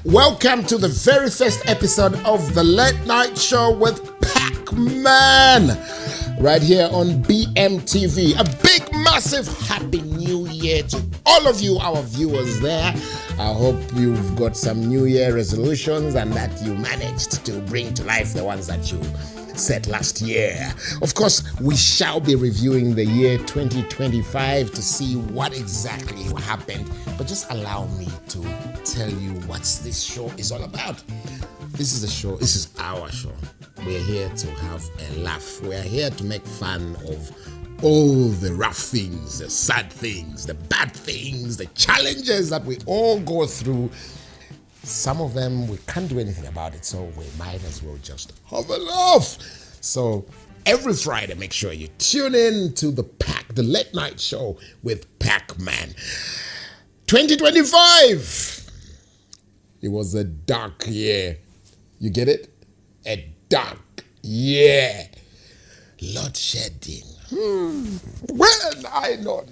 Welcome to the very first episode of the Late Night Show with Pacman, right here on BMTV. A big, massive Happy New Year to all of you, our viewers there. I hope you've got some New Year resolutions and that you managed to bring to life the ones that you set last year. Of course, we shall be reviewing the year 2025 to see what exactly happened. But just allow me to tell you what this show is all about. This is a show, this is our show. We're here to have a laugh. We're here to make fun of all the rough things, the sad things, the bad things, the challenges that we all go through. Some of them we can't do anything about it, so we might as well just have a laugh. So every Friday, make sure you tune in to the Late Night Show with Pacman. 2025. It was a dark year. You get it? A dark year. Load shedding. Well, no.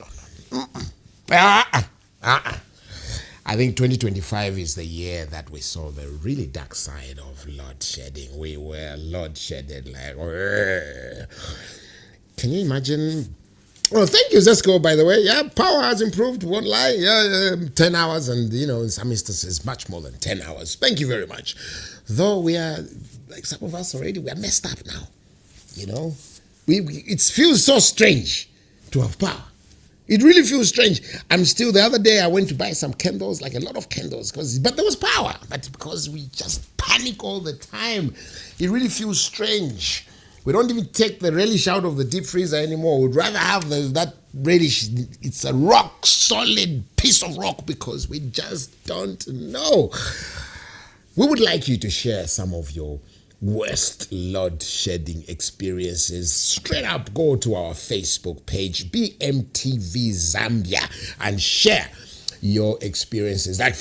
I think 2025 is the year that we saw the really dark side of load shedding. We were load shedded like. Can you imagine? Oh, thank you, Zesco, by the way. Yeah, power has improved, won't lie. Yeah, 10 hours, and in some instances, much more than 10 hours. Thank you very much. Though we are, like some of us already, we are messed up now. It feels so strange to have power. It really feels strange. The other day I went to buy some candles, like a lot of candles, but there was power. But because we just panic all the time, it really feels strange. We don't even take the relish out of the deep freezer anymore. We'd rather have that relish. It's a rock solid piece of rock because we just don't know. We would like you to share some of your worst load shedding experiences. Straight up go to our Facebook page, BMTV Zambia, and share your experiences. I'm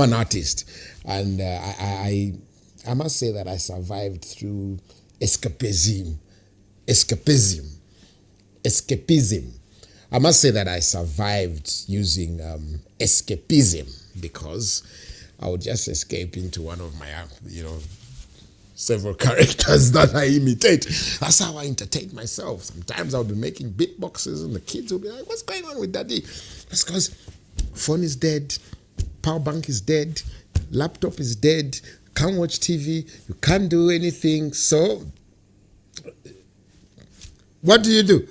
an artist, and I must say that I survived through escapism. I must say that I survived using escapism because I would just escape into one of my several characters that I imitate. That's how I entertain myself. Sometimes I'll be making beatboxes and the kids will be like, what's going on with daddy? That's because phone is dead, power bank is dead, laptop is dead, can't watch TV, you can't do anything. So what do?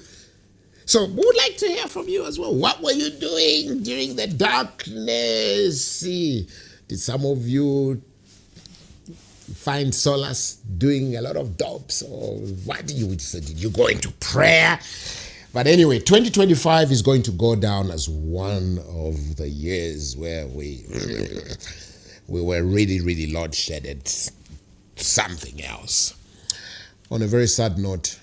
So we would like to hear from you as well. What were you doing during the darkness? Did some of you find solace doing a lot of dopes, or what did you go into prayer? But anyway, 2025 is going to go down as one of the years where we were really, really load shedded. Something else. On a very sad note,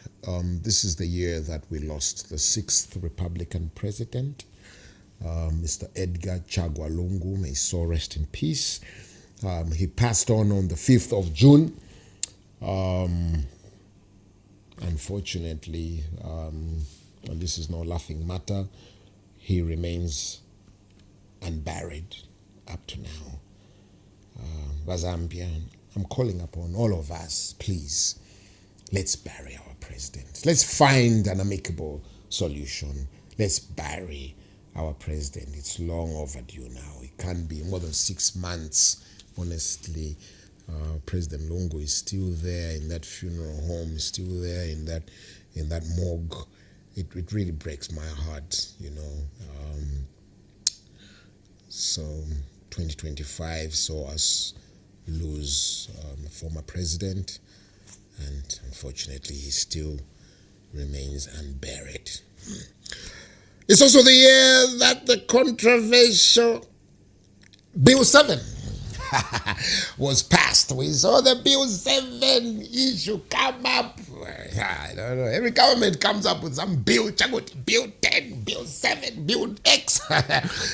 this is the year that we lost the 6th Republican president, Mr. Edgar Chagwa Lungu. May his soul rest in peace. He passed on the 5th of June. Unfortunately, and this is no laughing matter, he remains unburied up to now. Zambia, I'm calling upon all of us, please, let's bury our president. Let's find an amicable solution. Let's bury our president. It's long overdue now. It can't be more than 6 months. Honestly, President Lungu is still there in that funeral home, still there in that morgue. It really breaks my heart, So 2025 saw us lose a former president, and unfortunately he still remains unburied. It's also the year that the controversial Bill 7 was passed. We saw the Bill 7 issue come up. I don't know. Every government comes up with some bill, Bill 10, Bill 7, Bill X.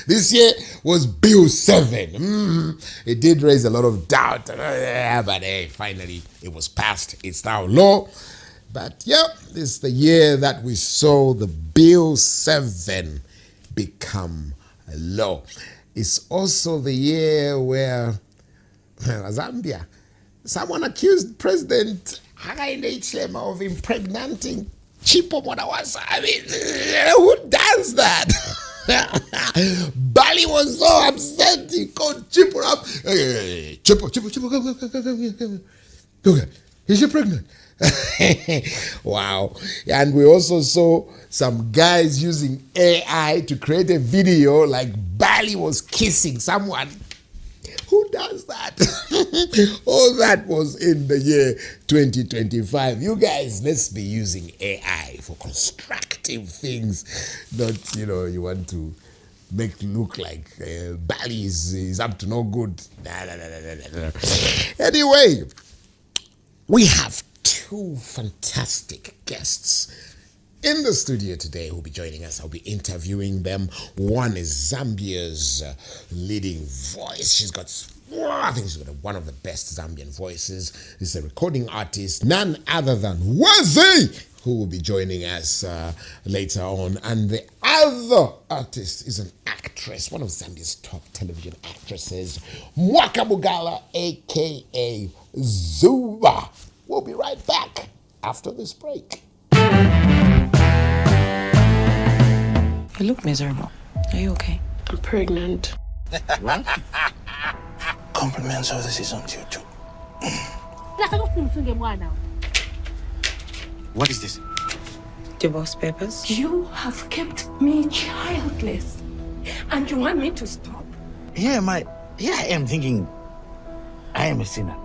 This year was Bill 7. It did raise a lot of doubt. But hey, finally it was passed. It's now law. But yeah, this is the year that we saw the Bill 7 become law. It's also the year where Zambia. Someone accused President Hakainde Hichilema of impregnating Chipo Mwaka. I mean, who does that? Bali was so upset, he called Chipo up. Hey, Chipo, come here. Is she pregnant? Wow. And we also saw some guys using AI to create a video like Bali was kissing someone. Who does that? All that was in the year 2025. You guys, let's be using AI for constructive things. Not, you want to make it look like Bali is up to no good. Nah. Anyway, we have two fantastic guests in the studio today who'll be joining us. I'll be interviewing them. One is Zambia's leading voice. I think she's got one of the best Zambian voices. She's a recording artist, none other than Wezi, who will be joining us later on. And the other artist is an actress, one of Zambia's top television actresses, Mwaka Mugala, a.k.a. Zuba. We'll be right back after this break. You look miserable. Are you okay? I'm pregnant. What? Compliments of the season to you too. What is this? Divorce papers? You have kept me childless. And you want me to stop? Here I am thinking I am a sinner.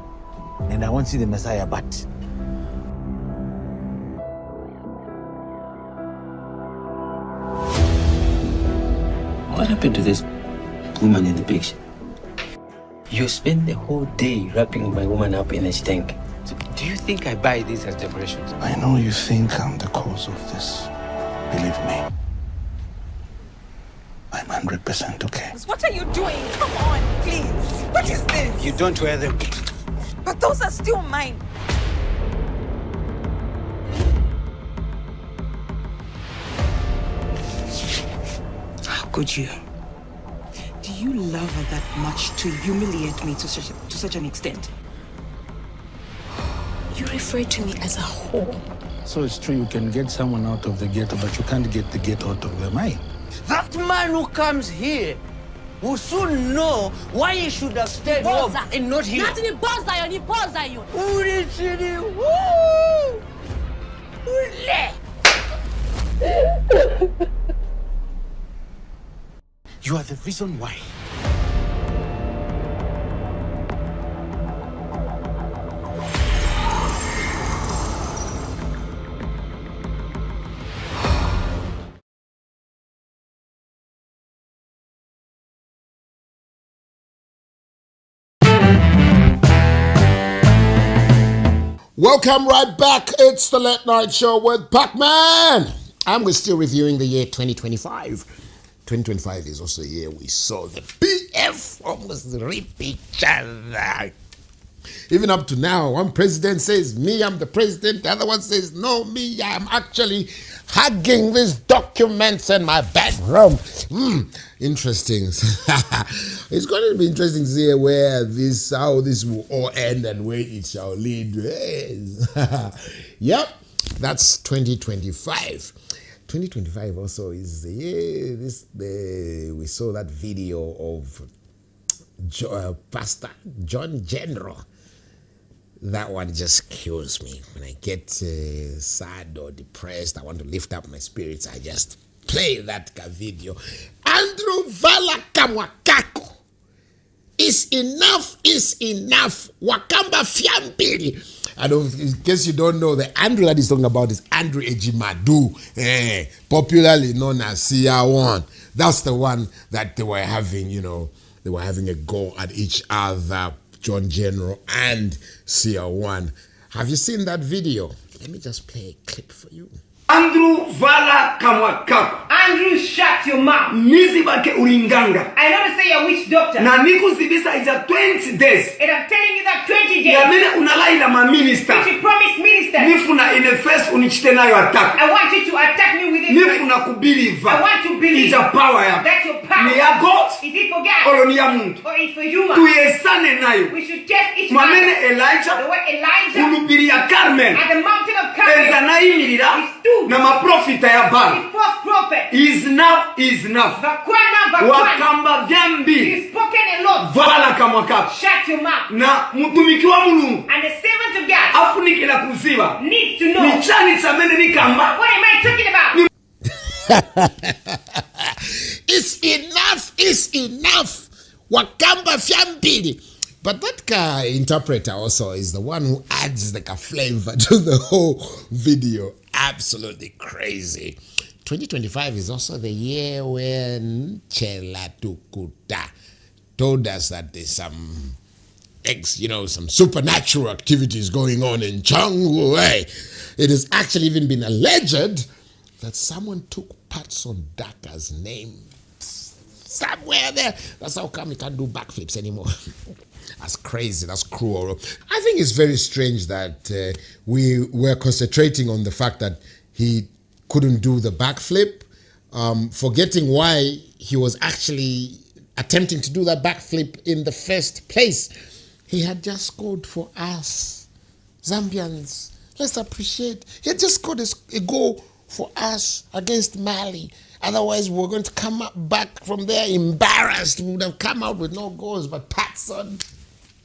And I want to see the Messiah, but what happened to this woman in the picture? You spend the whole day wrapping my woman up in a tank. So do you think I buy this as decorations? I know you think I'm the cause of this. Believe me. I'm 100% okay. What are you doing? Come on, please. What is this? You don't wear them. But those are still mine. How could you? Do you love her that much to humiliate me to such an extent? You refer to me as a whore. So it's true you can get someone out of the ghetto, but you can't get the ghetto out of their mind. That man who comes here will soon know why he should have stayed home and not here. You are the reason why. Welcome right back. It's the Late Night Show with Pacman. And we're still reviewing the year 2025. 2025 is also a year we saw the BF almost rip each other. Even up to now, one president says, me, I'm the president. The other one says, no, me, I'm actually hugging these documents in my bedroom. Interesting. It's going to be interesting to see how this will all end and where it shall lead. Yep, that's 2025. 2025 also is the year we saw that video of Pastor John General. That one just kills me. When I get sad or depressed, I want to lift up my spirits, I just play that video. Andrew Valakamwakako. Is enough. Wakamba Fiambili. And in case you don't know, the Andrew that he's talking about is Andrew Ejimadu, popularly known as CR1. That's the one that they were having, they were having a go at each other, John General and CR1. Have you seen that video? Let me just play a clip for you. Andrew vala kamwa kako. Andrew, shut your mouth. Nizi bake ulinganga. I know to say you're a witch doctor. Na niku zibisa ija 20 days. And I'm telling you that 20 days. Ya mene unalai na ma minister. Which you promised minister. Nifuna in the first unichite nayo attack. I want you to attack me with it. Nifuna kubelieve. I want to believe. Ija power ya. That's your power. Ni ya God. Is it for God? Olo ni ya muntu. Or is for human? Tuyesane nayo. We should test each Mwamene other. Elijah. The word Elijah. Ulubiri ya Carmen. At the mountain of Carmel. Ezana imirira. Na maprofita ya Baal. The false prophet. Is enough. Wakamba vyambi. He's spoken a lot. Vala kamwa kako. Shut your mouth. Na mtumiki wa Mungu. And the servant of God Afunikila kuziba. needs to know. Ni chani chamene ni kamba. What am I talking about? It's enough. Wakamba Fiambili. But that guy interpreter also is the one who adds like a flavor to the whole video. Absolutely crazy. 2025 is also the year when Chela Tukuta told us that there's some some supernatural activities going on in Changwei. It has actually even been alleged that someone took Patson Daka's name somewhere there. That's how come he can't do backflips anymore. That's crazy. That's cruel. I think it's very strange that we were concentrating on the fact that he couldn't do the backflip, forgetting why he was actually attempting to do that backflip in the first place. He had just scored for us, Zambians. Let's appreciate. He had just scored a goal for us against Mali. Otherwise, we're going to come back from there embarrassed. We would have come out with no goals. But Patson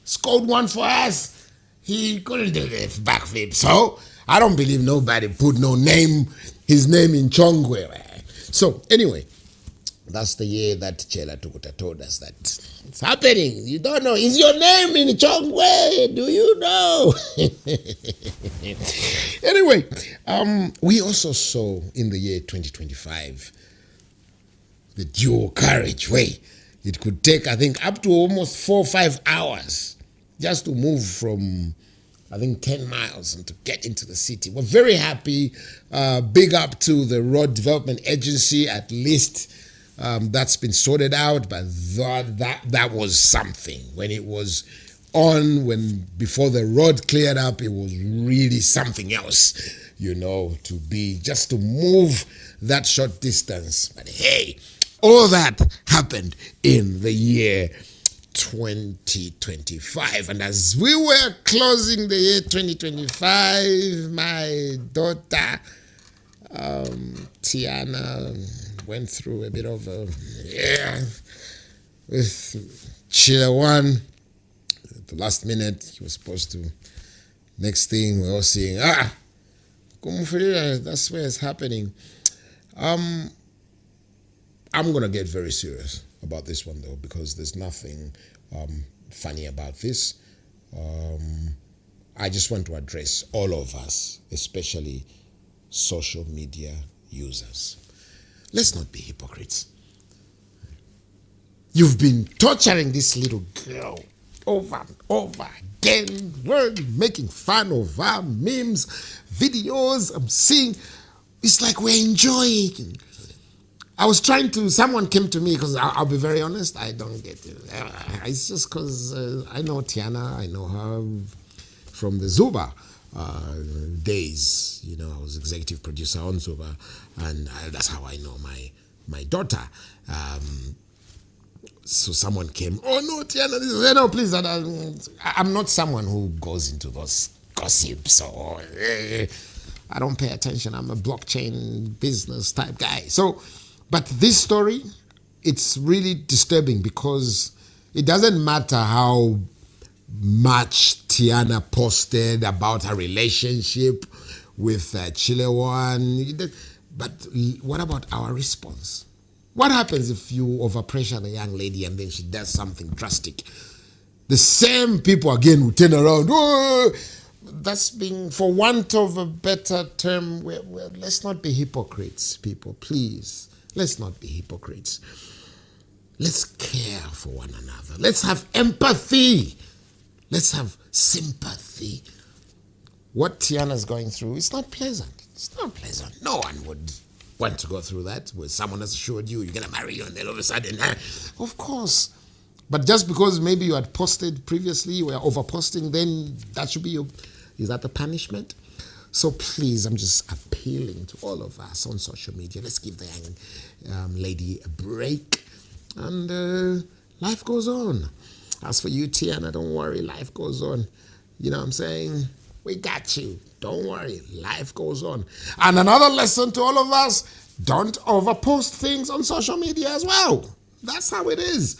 scored one for us. He couldn't do the backflip. So I don't believe nobody put his name in Chongwe. So anyway, that's the year that Chela Tukuta told us that it's happening. You don't know. Is your name in Chongwe? Do you know? Anyway, we also saw in the year 2025 the dual carriageway. It could take, I think, up to almost 4 or 5 hours just to move from, I think, 10 miles and to get into the city. We're very happy. Big up to the Road Development Agency. At least that's been sorted out. But that was something. When it was on, before the road cleared up, it was really something else, to move that short distance. But hey, all that happened in the year 2025. And as we were closing the year 2025, my daughter, Tiana, went through a bit of with Chile One. At the last minute, he was supposed to, next thing, we're all seeing, that's where it's happening. I'm going to get very serious about this one, though, because there's nothing funny about this. I just want to address all of us, especially social media users. Let's not be hypocrites. You've been torturing this little girl over and over again. We're making fun of her, memes, videos. I'm seeing, it's like we're enjoying. I was someone came to me, because I'll be very honest, I don't get it. It's just because I know Tiana, I know her from the Zuba days. I was executive producer on Zuba, and that's how I know my daughter. So someone came, oh no, Tiana, no, please, I'm not someone who goes into those gossips, or I don't pay attention. I'm a blockchain business type guy. But this story, it's really disturbing, because it doesn't matter how much Tiana posted about her relationship with Chilewan, but what about our response? What happens if you overpressure the young lady and then she does something drastic? The same people again will turn around, that's being, for want of a better term, let's not be hypocrites, people, please. Let's not be hypocrites. Let's care for one another. Let's have empathy. Let's have sympathy. what Tiana's going through, it's not pleasant. It's not pleasant. No one would want to go through that where someone has assured you you're going to marry you and then all of a sudden, of course. But just because maybe you had posted previously, you were over-posting, then that should be is that the punishment? So please, I'm just appealing to all of us on social media. Let's give the young lady a break. And life goes on. As for you, Tiana, don't worry, life goes on. You know what I'm saying? We got you. Don't worry, life goes on. And another lesson to all of us, don't overpost things on social media as well. That's how it is.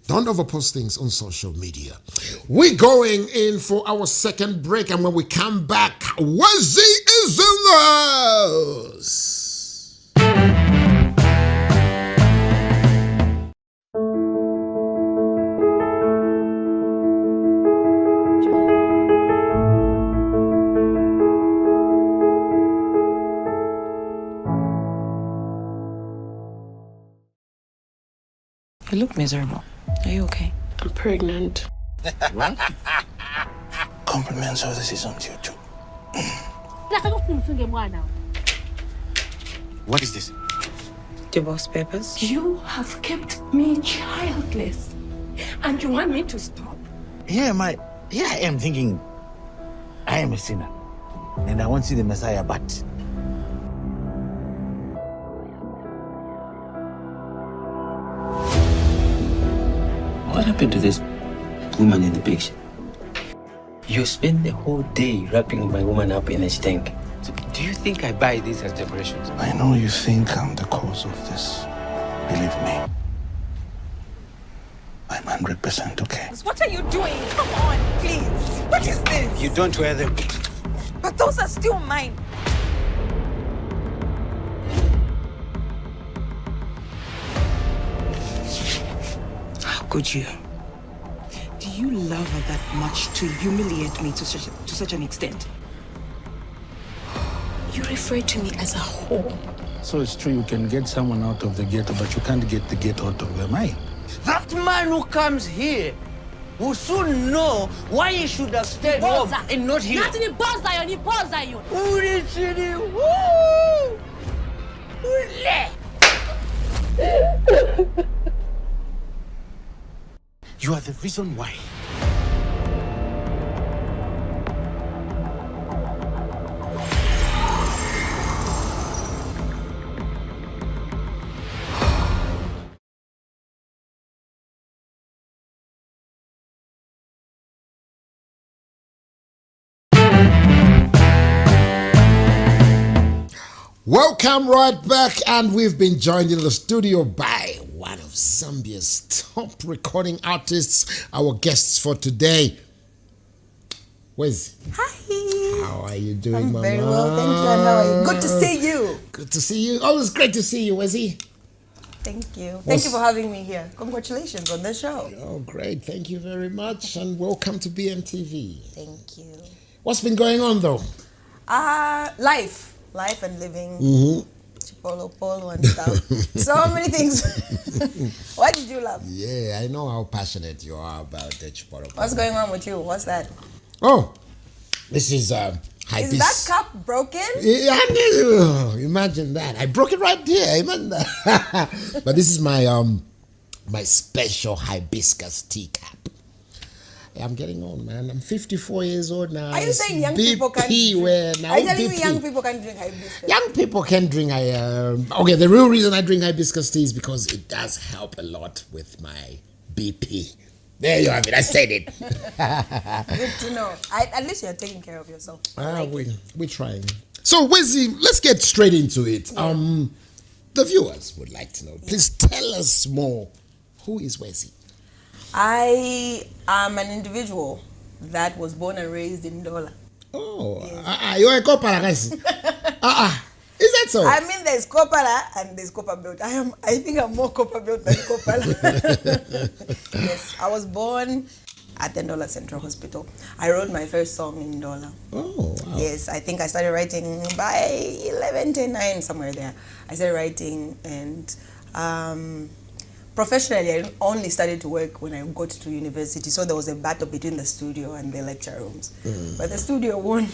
Don't overpost things on social media. We're going in for our second break, and when we come back, Wezi is in the house. You look miserable. Are you okay? I'm pregnant. Compliments of the season to you too. What is this? Divorce papers? You have kept me childless. And you want me to stop? Here I am thinking I am a sinner. And I won't see the Messiah, but What happened to this woman in the picture? You spend the whole day wrapping my woman up in a tank. So do you think I buy this as decorations? I know you think I'm the cause of this. Believe me. I'm 100% okay. What are you doing? Come on, please. What is this? You don't wear them. But those are still mine. How could you? Do you love her that much to humiliate me to such an extent? You refer to me as a whore. So it's true you can get someone out of the ghetto, but you can't get the ghetto out of their mind. That man who comes here will soon know why he should have stayed home and not here. you are the reason why. Welcome right back, and we've been joined in the studio by one of Zambia's top recording artists, our guests for today. Wezi. Hi. How are you doing, Mama? Very well, thank you. And how are you? Good to see you. Good to see you. Always great to see you, Wezi. Thank you. Thank you for having me here. Congratulations on the show. Oh, great. Thank you very much, and welcome to BMTV. Thank you. What's been going on, though? Life and living. Chipolo polo and stuff. So many things. What did you love? Yeah, I know how passionate you are about the Chipolo. What's going on with you? What's that? Oh, this is hibiscus. Is that cup broken? Yeah, imagine that. I broke it right here. Imagine that. But this is my my special hibiscus teacup. I'm getting old, man. I'm 54 years old now. Are you saying young people can't drink? Are you telling me young people can't drink hibiscus? Young people can drink. Okay, the real reason I drink hibiscus tea is because it does help a lot with my BP. There you have it. I said it. Good to know. At least you're taking care of yourself. We're trying. So, Wezi, let's get straight into it. Yeah. The viewers would like to know. Please tell us more. Who is Wezi? I am an individual that was born and raised in Ndola. Oh, yes. You're a Kopala, guys. Is that so? I mean, there's Kopala and there's Copper Belt. I think I'm more Copper Belt than Kopala. Yes, I was born at the Ndola Central Hospital. I wrote my first song in Ndola. Oh, wow. Yes, I think I started writing by 11, 10, 9, somewhere there. I started writing, and professionally, I only started to work when I got to university. So there was a battle between the studio and the lecture rooms. But the studio won.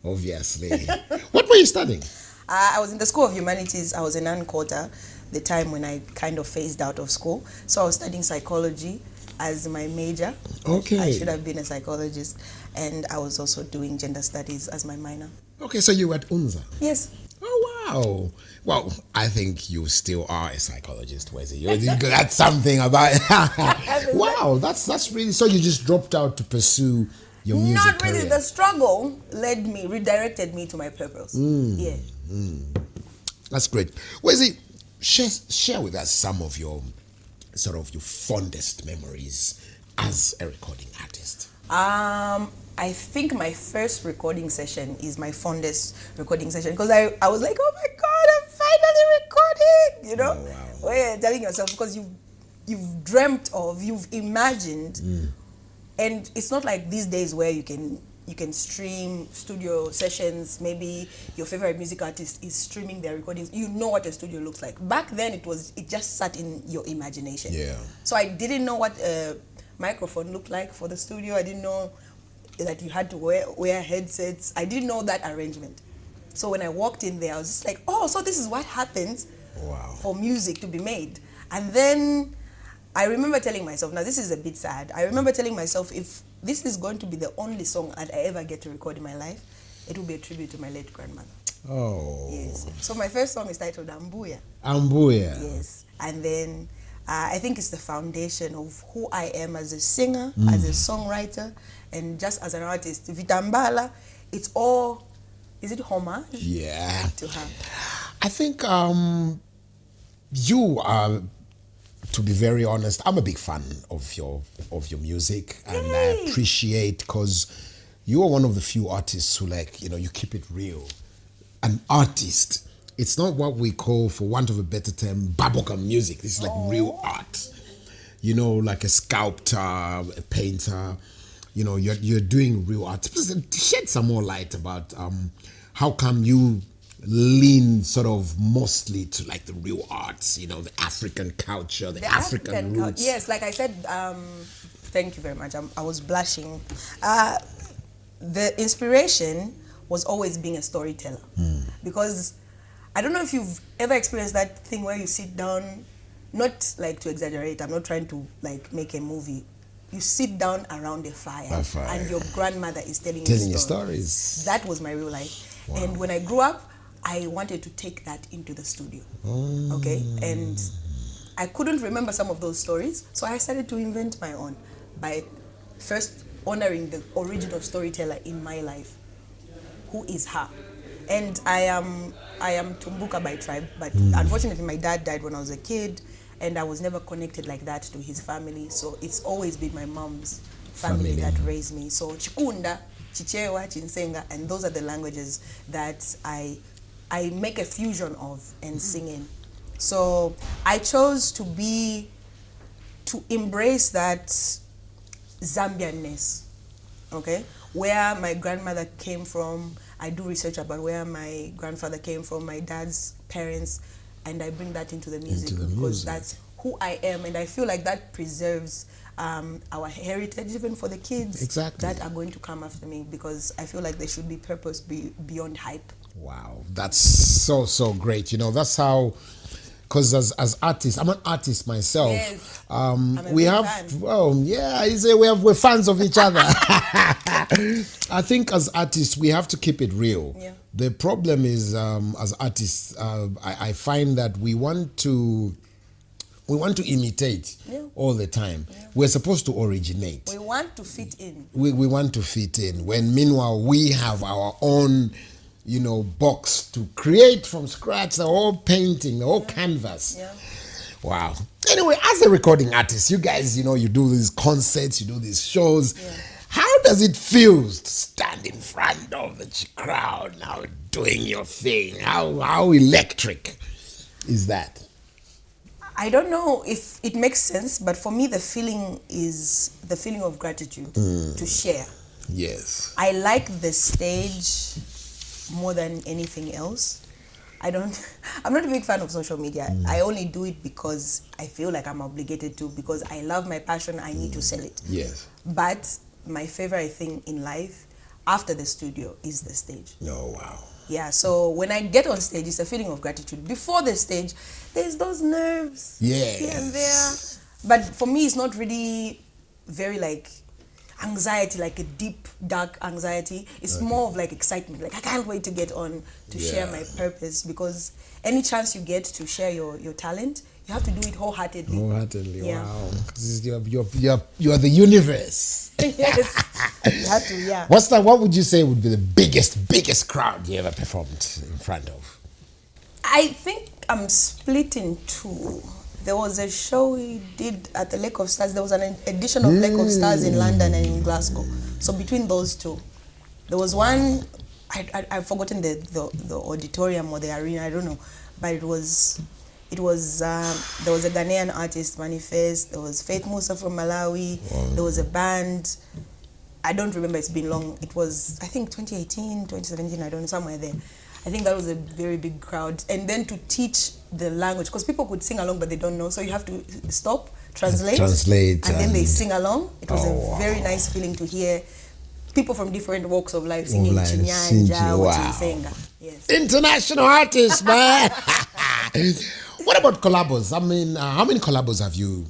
Obviously. What were you studying? I was in the School of Humanities. I was a non-quota the time when I kind of phased out of school. So I was studying psychology as my major. Okay. I should have been a psychologist. And I was also doing gender studies as my minor. Okay, so you were at UNZA? Yes. Oh, wow. Well, I think you still are a psychologist, Wezi. That's something about Wow, that's really... So you just dropped out to pursue your music Not really. career. The struggle redirected me to my purpose. Yeah. That's great. Wezi, share with us some of your fondest memories as a recording artist. I think my first recording session is my fondest recording session because I was like, oh my God, I'm finally recording, you know? Oh, wow. Where you're telling yourself because you've dreamt of, you've imagined, and it's not like these days where you can stream studio sessions. Maybe your favorite music artist is streaming their recordings. You know what a studio looks like. Back then, it just sat in your imagination. Yeah. So I didn't know what a microphone looked like for the studio. I didn't know that you had to wear headsets. I didn't know that arrangement. So when I walked in there, I was just like, oh, so this is what happens for music to be made. And then I remember telling myself, now this is a bit sad. I remember telling myself, if this is going to be the only song that I ever get to record in my life, it will be a tribute to my late grandmother. Oh. Yes. So my first song is titled Ambuya. Ambuya. Yes. And then I think it's the foundation of who I am as a singer, as a songwriter, and just as an artist. Vitambala, it's all, is it homage? Yeah. To her. I think you are, to be very honest, I'm a big fan of your music. And I appreciate, because you are one of the few artists who you keep it real. An artist, it's not what we call, for want of a better term, bubblegum music. This is like real art. Like a sculptor, a painter. You're doing real art. Shed some more light about how come you lean mostly to the real arts, the African culture, the African roots. Yes, like I said, thank you very much. I was blushing. The inspiration was always being a storyteller. Because I don't know if you've ever experienced that thing where you sit down, not to exaggerate, I'm not trying to make a movie. You sit down around a fire, and your grandmother is telling you stories. That was my real life. Wow. And when I grew up, I wanted to take that into the studio. Okay? And I couldn't remember some of those stories, so I started to invent my own by first honoring the original storyteller in my life. Who is her? And I am Tumbuka by tribe, but unfortunately my dad died when I was a kid, and I was never connected like that to his family. So it's always been my mom's family that raised me. So Chikunda, Chichewa, Chinsenga, and those are the languages that I make a fusion of and sing in. So I chose to embrace that Zambianness, okay? Where my grandmother came from. I do research about where my grandfather came from, my dad's parents, and I bring that into the music because that's who I am, and I feel like that preserves our heritage even for the kids that are going to come after me, because I feel like there should be purpose beyond hype. Wow, that's so great. That's how, because as artists, I'm an artist myself. Yes. We have fan. We're fans of each other. I think as artists we have to keep it real. Yeah. The problem is as artists, I find that we want to imitate all the time. Yeah. We're supposed to originate. We want to fit in. We want to fit in, when meanwhile we have our own box to create from scratch, the whole painting, the whole canvas. Yeah. Wow. Anyway, as a recording artist, you guys, you do these concerts, you do these shows. Yeah. How does it feel to stand in front of the crowd now doing your thing? How electric is that? I don't know if it makes sense, but for me the feeling is the feeling of gratitude to share. Yes. I like the stage more than anything else. I'm not a big fan of social media. I only do it because I feel like I'm obligated to, because I love my passion, I need to sell it. Yes. But my favorite thing in life after the studio is the stage. Oh, wow. Yeah, so when I get on stage, it's a feeling of gratitude. Before the stage, there's those nerves here and there. But for me, it's not really very like anxiety, like a deep, dark anxiety. It's more of like excitement. Like I can't wait to get on to share my purpose, because any chance you get to share your talent, you have to do it wholeheartedly. Wow. 'Cause you're the universe. Yes, you have to, yeah. What would you say would be the biggest crowd you ever performed in front of? I think I'm split in two. There was a show we did at the Lake of Stars. There was an edition of Lake of Stars in London and in Glasgow. So between those two, there was one, I've forgotten the auditorium or the arena, I don't know, but there was there was a Ghanaian artist, Manifest. There was Faith Musa from Malawi. There was a band. I don't remember, it's been long. It was, I think, 2018, 2017, I don't know, somewhere there. I think that was a very big crowd. And then to teach the language, because people could sing along, but they don't know. So you have to stop, translate, and then they sing along. It was a very nice feeling to hear people from different walks of life singing Chinyanja, Chisenga. Yes. International artists, man. What about collabos? I mean, how many collabos have you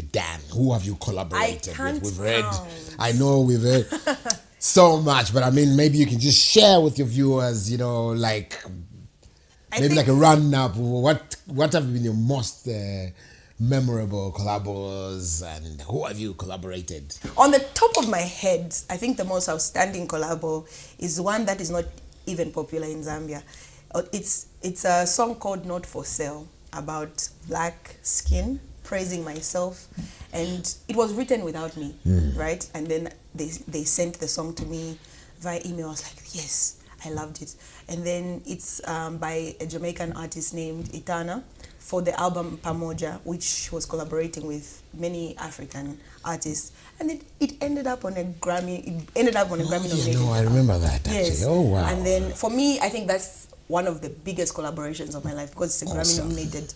done? Who have you collaborated with? We've read. I know we've read so much, but I mean, maybe you can just share with your viewers, you know, like maybe like a roundup. What have been your most memorable collabos, and who have you collaborated? On the top of my head, I think the most outstanding collabo is one that is not even popular in Zambia. It's a song called Not For Sale, about black skin, praising myself, and it was written without me, right? And then they sent the song to me via email. I was like, yes, I loved it. And then it's by a Jamaican artist named Itana for the album Pamoja, which was collaborating with many African artists, and it ended up on a Grammy. It ended up on a Grammy nomination. No, I remember that actually. Yes. Oh wow! And then for me, I think that's one of the biggest collaborations of my life, because it's a Grammy nominated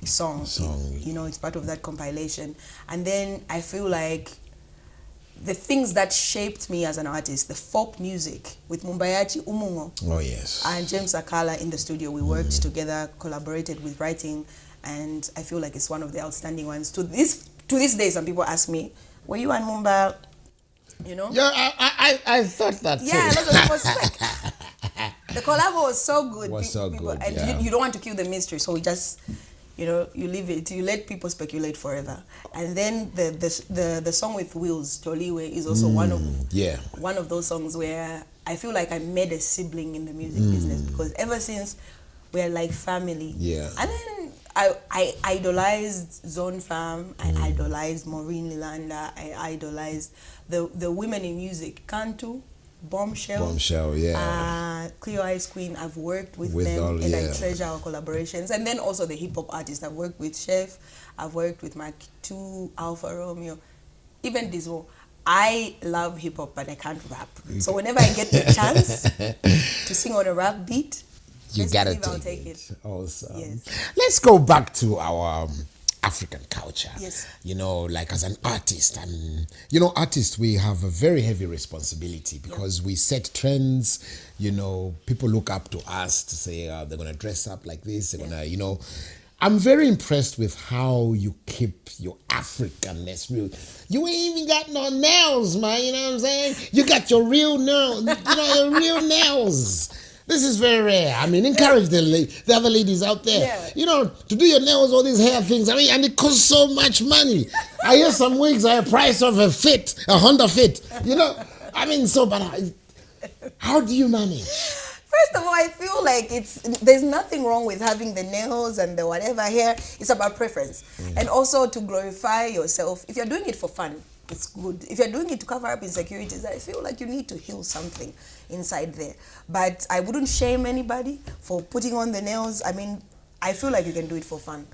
song. You know, it's part of that compilation. And then I feel like the things that shaped me as an artist, the folk music with Mumbayachi Umungo. Oh yes. And James Akala in the studio, we worked together, collaborated with writing, and I feel like it's one of the outstanding ones. To this day, some people ask me, "Were you and Mumba?" You know? Yeah, I thought that too. Yeah, lots of people like, the collab was so good. And you don't want to kill the mystery, so we just, you know, you leave it, you let people speculate forever. And then the song with Wills, Toliwe, is also one of those songs where I feel like I made a sibling in the music business, because ever since we're like family. Yeah. And then I idolized Zone Fam, I idolized Maureen Lilanda, I idolized the women in music, Kantu, Bombshell, Cleo Ice Queen. I've worked with them, and I treasure our collaborations. And then also the hip hop artists. I've worked with Chef, I've worked with Mark 2, Alpha Romeo, even Dizzo. I love hip hop, but I can't rap. So whenever I get the chance to sing on a rap beat, you gotta take it. Awesome. Yes. Let's go back to our African culture. Yes. You know, like as an artist, and you know, artists, we have a very heavy responsibility, because we set trends. You know, people look up to us to say they're gonna dress up like this. They're gonna, you know. I'm very impressed with how you keep your Africanness real. You ain't even got no nails, man. You know what I'm saying? You got your real nails. You know, your real nails. This is very rare. I mean, encourage the other ladies out there. Yeah. You know, to do your nails, all these hair things. I mean, and it costs so much money. I hear some wigs are a price of a Honda Fit. You know, I mean, but how do you manage? First of all, I feel like there's nothing wrong with having the nails and the whatever hair. It's about preference. And also to glorify yourself. If you're doing it for fun, it's good. If you're doing it to cover up insecurities, I feel like you need to heal something inside there. But I wouldn't shame anybody for putting on the nails. I mean, I feel like you can do it for fun.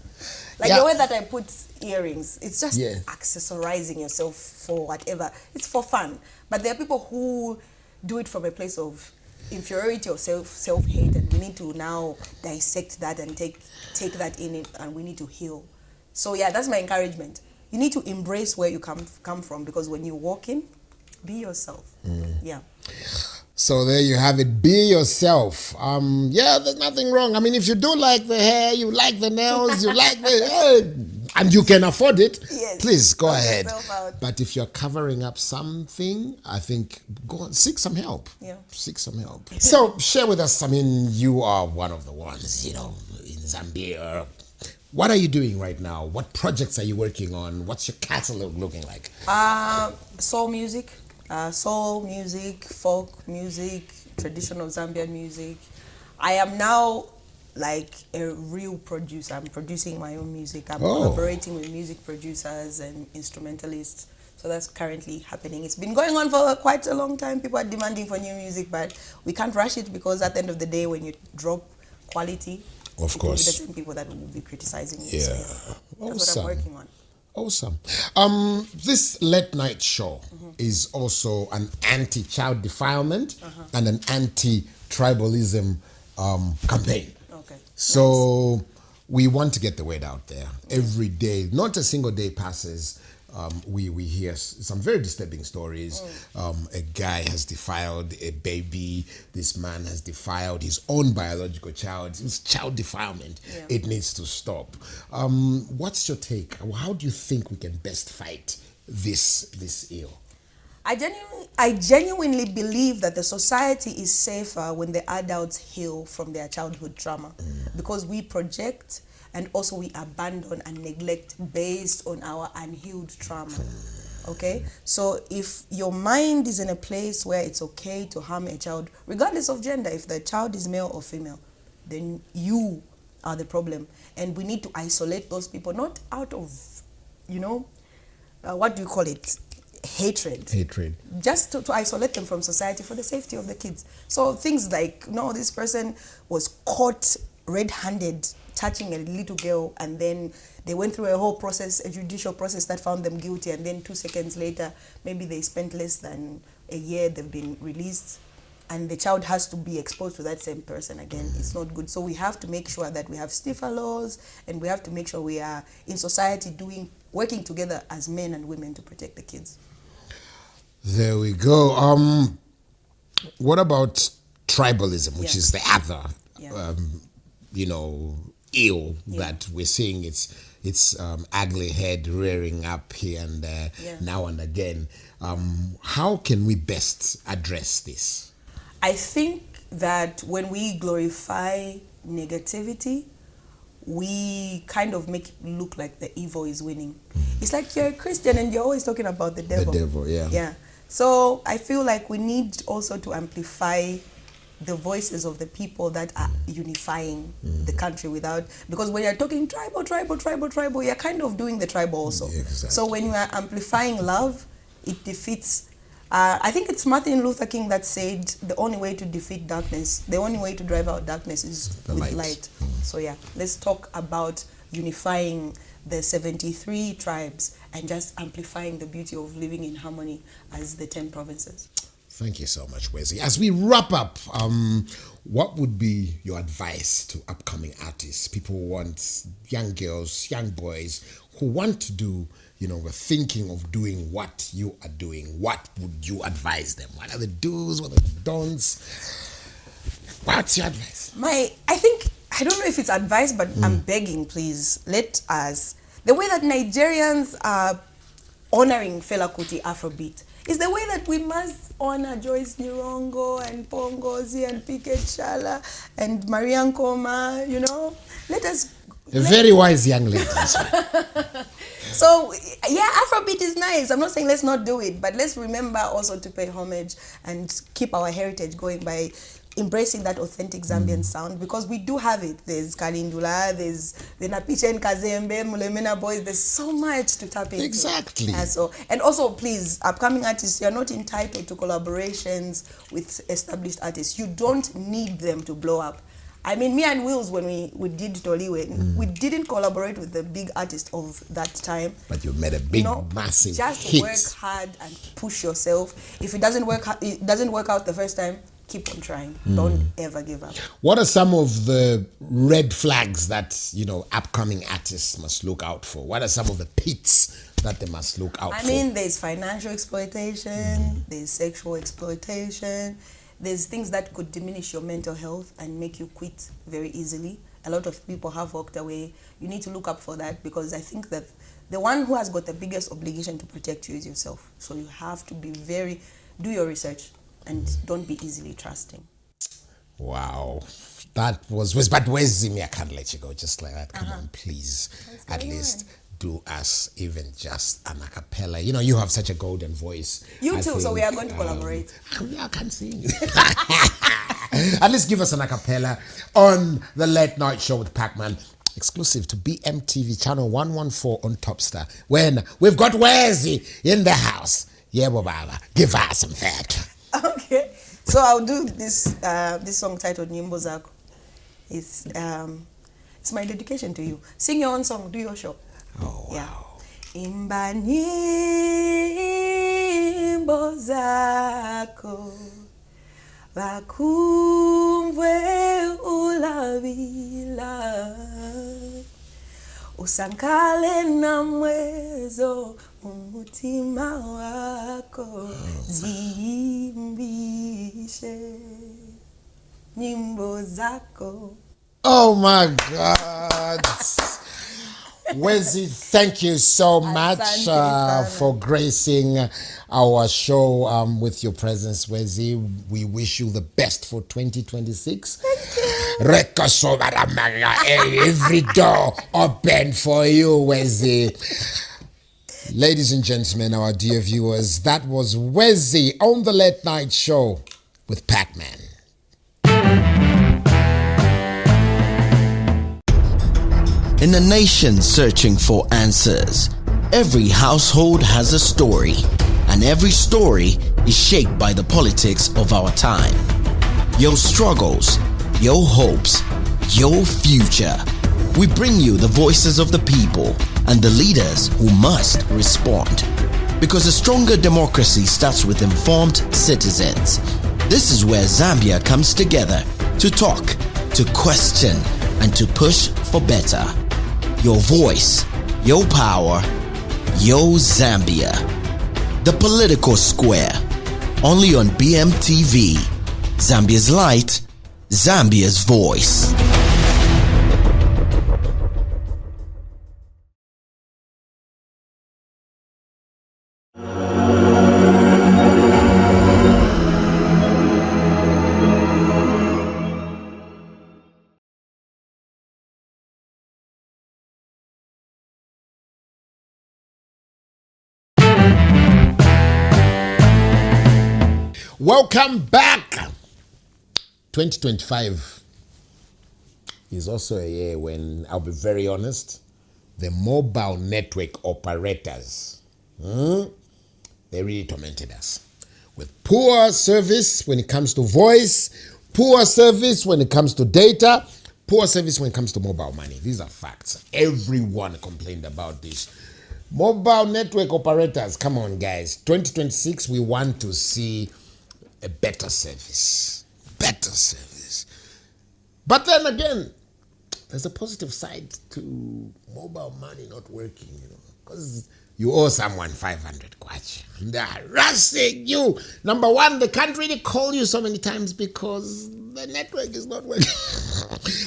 Like the way that I put earrings, it's just accessorizing yourself for whatever. It's for fun. But there are people who do it from a place of inferiority or self-hate, and we need to now dissect that and take that in, and we need to heal. So yeah, that's my encouragement. You need to embrace where you come from, because when you walk in, be yourself. Yeah. So there you have it. Be yourself. Yeah, there's nothing wrong. I mean, if you do like the hair, you like the nails, you like the and you can afford it, Yes. please go Knock ahead. yourself out. But if you're covering up something, I think go and seek some help. Yeah. Seek some help. So share with us. I mean, you are one of the ones, in Zambia. What are you doing right now? What projects are you working on? What's your catalog looking like? Soul music, folk music, traditional Zambian music. I am now like a real producer. I'm producing my own music. I'm collaborating with music producers and instrumentalists. So that's currently happening. It's been going on for quite a long time. People are demanding for new music, but we can't rush it because at the end of the day, when you drop quality, of it course, will be the same people that will be criticizing you. Yeah. So that's what I'm working on. Awesome. This late night show is also an anti-child defilement and an anti-tribalism campaign. Okay. So we want to get the word out there every day. Not a single day passes. We hear some very disturbing stories. A guy has defiled a baby. This man has defiled his own biological child. It's child defilement. Yeah. It needs to stop. What's your take? How do you think we can best fight this ill? I genuinely believe that the society is safer when the adults heal from their childhood trauma, because we project and also we abandon and neglect based on our unhealed trauma. Okay? So if your mind is in a place where it's okay to harm a child, regardless of gender, if the child is male or female, then you are the problem. And we need to isolate those people, not out of, what do you call it? Hatred. Just to isolate them from society for the safety of the kids. So things like, no, this person was caught red-handed touching a little girl, and then they went through a whole process, a judicial process that found them guilty, and then 2 seconds later, maybe they spent less than a year, they've been released, and the child has to be exposed to that same person again. It's not good. So we have to make sure that we have stiffer laws, and we have to make sure we are in society working together as men and women to protect the kids. There we go. What about tribalism, which is the other, ill that we're seeing? It's ugly head rearing up here and there, now and again. How can we best address this? I think that when we glorify negativity, we kind of make it look like the evil is winning. It's like you're a Christian and you're always talking about the devil. The devil, yeah. Yeah. So I feel like we need also to amplify the voices of the people that are unifying the country because when you're talking tribal, you're kind of doing the tribal also. Yeah, exactly. So when you are amplifying love, it defeats. I think it's Martin Luther King that said the only way to defeat darkness, the only way to drive out darkness is with light. So yeah, let's talk about unifying the 73 tribes and just amplifying the beauty of living in harmony as the 10 provinces. Thank you so much, Wezi. As we wrap up, what would be your advice to upcoming artists? People who want, young girls, young boys who want to do, were thinking of doing what you are doing. What would you advise them? What are the do's, what are the don'ts? What's your advice? I don't know if it's advice, but I'm begging, please, let us, the way that Nigerians are honoring Fela Kuti Afrobeat is the way that we must honor Joyce Nirongo and Pongozi and Piquet Shala and Marian Koma, Let us... Very wise young lady. So, yeah, Afrobeat is nice. I'm not saying let's not do it, but let's remember also to pay homage and keep our heritage going by embracing that authentic Zambian sound, because we do have it. There's Kalindula, there's the Napiche and Kazembe, Mulemena Boys. There's so much to tap into. Exactly. And also, please, upcoming artists, you're not entitled to collaborations with established artists. You don't need them to blow up. I mean, me and Wills, when we did Toliwe, we didn't collaborate with the big artist of that time. But you made a big, massive just hit. Work hard and push yourself. If it doesn't work out the first time, keep on trying. Don't ever give up. What are some of the red flags that, you know, upcoming artists must look out for? What are some of the pits that they must look out for? I mean, there's financial exploitation, there's sexual exploitation, there's things that could diminish your mental health and make you quit very easily. A lot of people have walked away. You need to look up for that, because I think that the one who has got the biggest obligation to protect you is yourself. So you have to be do your research and don't be easily trusting. Wow. That was but Wezi, me, I can't let you go just like that. Come on, please. At least do us even just an a cappella. You know, you have such a golden voice. You too, so we are going to collaborate. I can't sing. At least give us an a cappella on the Late Night Show with Pacman, exclusive to BMTV channel 114 on Topstar. When we've got Wezi in the house. Yeah, Baba, give us some fat. Okay, so I'll do this song titled Nyimbo Zako. It's my dedication to you. Sing your own song, do your show. Oh, wow. Yeah. Imba nyimbo zako, vakumvwe ulabila, usankale na mwezo umutima wako, ziimbishe nyimbo zako. Oh my God. Wezi, thank you so much for gracing our show with your presence, Wezi. We wish you the best for 2026. Thank you. Every door open for you, Wezi. Ladies and gentlemen, our dear viewers, that was Wezi on the Late Night Show with Pacman. In a nation searching for answers, every household has a story, and every story is shaped by the politics of our time. Your struggles, your hopes, your future. We bring you the voices of the people and the leaders who must respond. Because a stronger democracy starts with informed citizens. This is where Zambia comes together to talk, to question, and to push for better. Your voice, your power, your Zambia. The Political Square. Only on BMTV. Zambia's light, Zambia's voice. Welcome back. 2025 is also a year when, I'll be very honest, the mobile network operators, they really tormented us with poor service when it comes to voice, poor service when it comes to data, poor service when it comes to mobile money. These are facts. Everyone complained about this. Mobile network operators, come on guys. 2026, we want to see a better service. Better service. But then again, there's a positive side to mobile money not working, you know, because you owe someone 500 kwacha. And they're harassing you. Number one, they can't really call you so many times because the network is not working.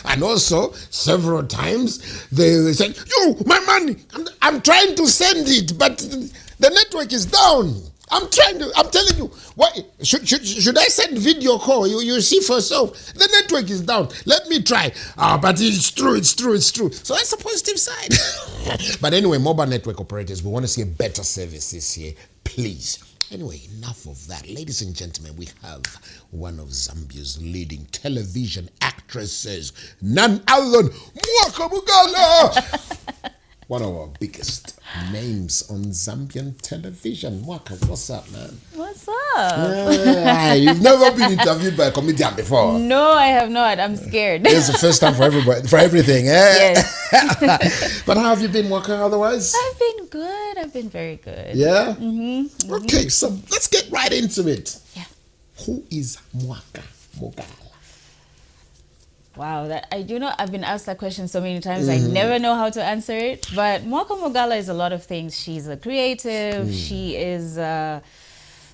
And also, several times, they say, yo, my money, I'm trying to send it, but the network is down. I'm telling you, what should I send video call? You see for yourself, the network is down. Let me try. But it's true. So that's a positive side. But anyway, mobile network operators, we want to see a better service this year, please. Anyway, enough of that. Ladies and gentlemen, we have one of Zambia's leading television actresses, none other than Mwaka Mugala. One of our biggest names on Zambian television. Mwaka, what's up, man? What's up? Yeah, you've never been interviewed by a comedian before. No, I have not. I'm scared. It's the first time for everybody, for everything, eh? Yes. But how have you been, Mwaka, otherwise? I've been good. I've been very good. Yeah? Mm-hmm. Okay, so let's get right into it. Yeah. Who is Mwaka? Mugala? Wow, that I've been asked that question so many times. I never know how to answer it. But Mwaka Mugala is a lot of things. She's a creative. She is a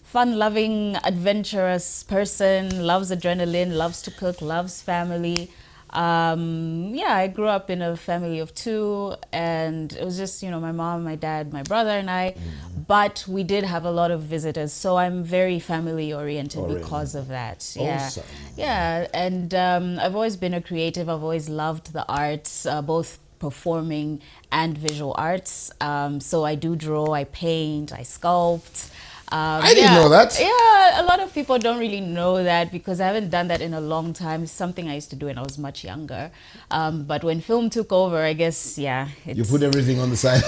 fun-loving, adventurous person. Loves adrenaline. Loves to cook. Loves family. I grew up in a family of 2, and it was just, my mom, my dad, my brother, and I. But we did have a lot of visitors, so I'm very family oriented because of that. Awesome. Yeah, and I've always been a creative. I've always loved the arts, both performing and visual arts. So I do draw, I paint, I sculpt. I didn't know that. Yeah, a lot of people don't really know that because I haven't done that in a long time. It's something I used to do when I was much younger. But when film took over, I guess, you put everything on the side.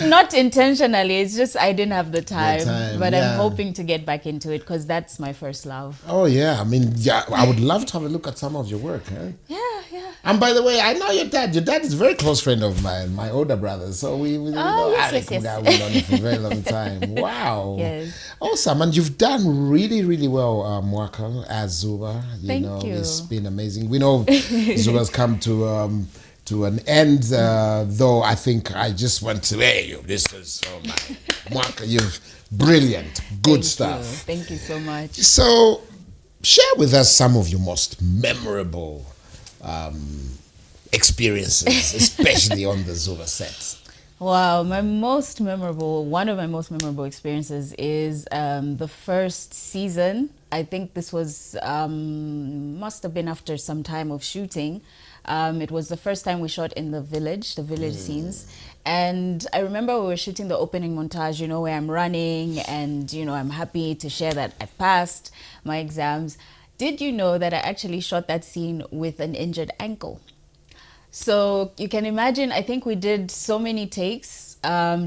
not intentionally. It's just I didn't have the time. But I'm hoping to get back into it because that's my first love. Oh, yeah. I mean, I would love to have a look at some of your work. Eh? Yeah. And by the way, I know your dad. Your dad is a very close friend of mine, my older brother. So we know Alex and I have known him for a very long time. Wow. Yes. Awesome. And you've done really, really well, Mwaka, as Zuba. Thank you. It's been amazing. We know Zuba's come to an end, though I think I just want to, this is so nice. Mwaka, you've brilliant. Good stuff. Thank you so much. So, share with us some of your most memorable experiences, especially on the Zuba set. Wow, one of my most memorable experiences is the first season. I think this was, must have been after some time of shooting. It was the first time we shot in the village scenes. And I remember we were shooting the opening montage, where I'm running and, I'm happy to share that I've passed my exams. Did you know that I actually shot that scene with an injured ankle? So you can imagine, I think we did so many takes.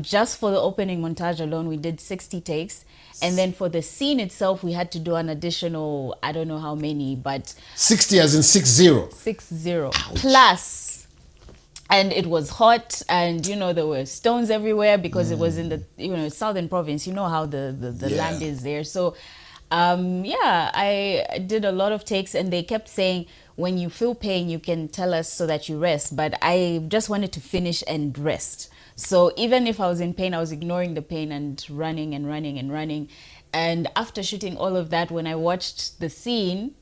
Just for the opening montage alone, we did 60 takes. And then for the scene itself, we had to do an additional, I don't know how many, but... 60 as in 60? 60. Ouch. Plus. And it was hot and, there were stones everywhere because it was in the, southern province. You know how the land is there. So, I did a lot of takes and they kept saying, when you feel pain, you can tell us so that you rest. But I just wanted to finish and rest. So even if I was in pain, I was ignoring the pain and running and running and running. And after shooting all of that, when I watched the scene,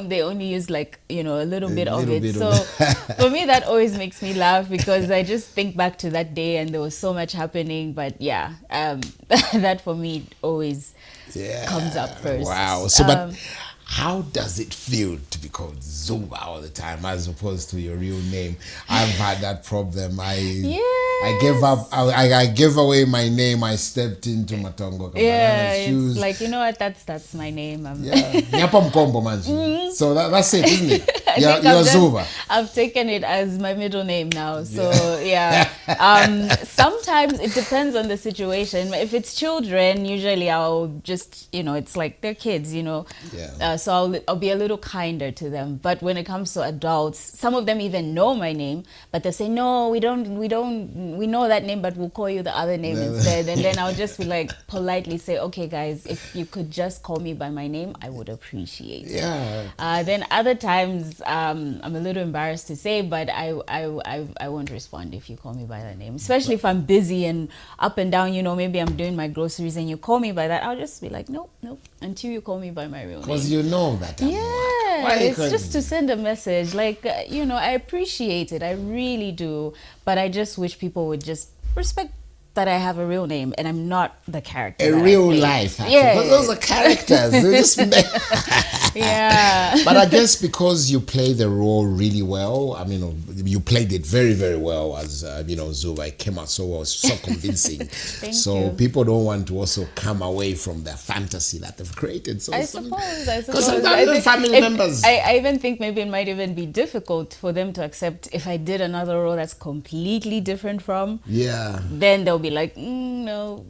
they only used a little bit of it. So for me, that always makes me laugh because I just think back to that day and there was so much happening. But that for me always comes up first. Wow. So, but how does it feel to be called Zuba all the time as opposed to your real name? I've had that problem. I gave up. I gave away my name. I stepped into Matongo. It's like, what? That's my name. Nyapa Mkombo manji. So that's it, isn't it? You're Zuba. I've taken it as my middle name now. So sometimes it depends on the situation. If it's children, usually I'll just, it's like they're kids, so I'll be a little kinder to them. But when it comes to adults, some of them even know my name, but they say, no, we know that name, but we'll call you the other name instead. And then I'll just be like, politely say, okay, guys, if you could just call me by my name, I would appreciate it. Then other times, I'm a little embarrassed to say, but I won't respond if you call me by that name, especially if I'm busy and up and down, maybe I'm doing my groceries and you call me by that, I'll just be like, nope, until you call me by my real name. Because you know that. It's just to send a message. I appreciate it. I really do. But I just wish people would just respect that I have a real name and I'm not the character. A real life. But those are characters. They're just But I guess because you play the role really well, I mean, you played it very, very well as, Zuba. It came out so well, so convincing. Thank you. People don't want to also come away from the fantasy that they've created. So I suppose. Because sometimes family members. I even think maybe it might even be difficult for them to accept if I did another role that's completely different from. Yeah. Then they'll be like, no,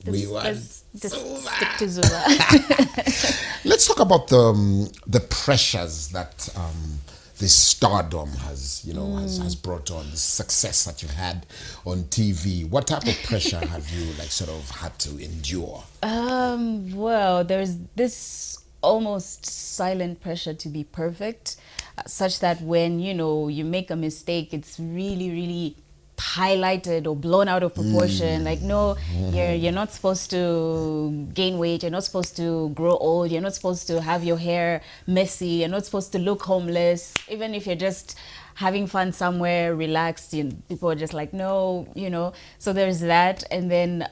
let's just stick to Zuba. Let's talk about the pressures that this stardom has, has brought on, the success that you've had on TV. What type of pressure have you sort of had to endure? Well, there's this almost silent pressure to be perfect, such that when, you know, you make a mistake, it's really, really highlighted or blown out of proportion. Like, no, you're not supposed to gain weight, you're not supposed to grow old, you're not supposed to have your hair messy, you're not supposed to look homeless. Even if you're just having fun somewhere, relaxed, people are just like, no, you know. So there's that. And then